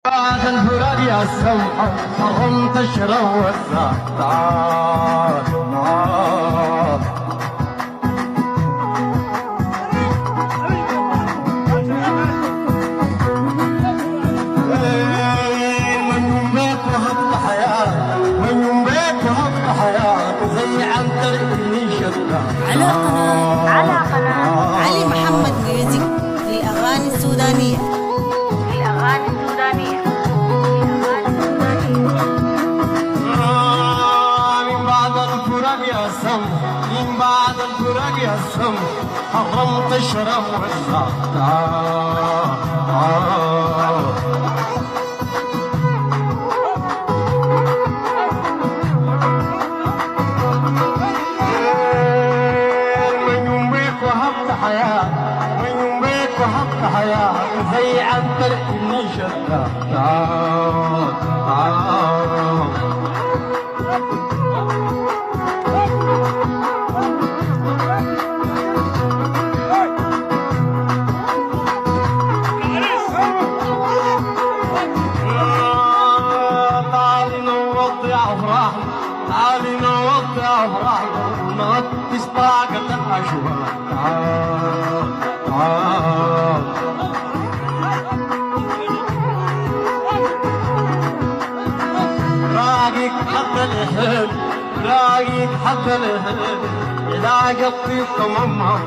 بعد الفراق يا السمحة حرمت الشراب والساعة تعال من يوم بيك وهبط حياة من يوم بيك وهبط حياة زي عنتر اللي شدها على قناة علي محمد ميوزك للأغاني السودانية. من بعد الفراق يا سمحة من بعد الفراق يا سمحة حرمت الشراب والساعة من يوم بيك وهبط حياة زي عنتر اللي شدها تعالي نوضي أفراحنا تعالي نوضي أفراحنا ونغطي سطاقة الأشواق راقيك حتى الهل راقيك حتى الهل إذا قطيت ماما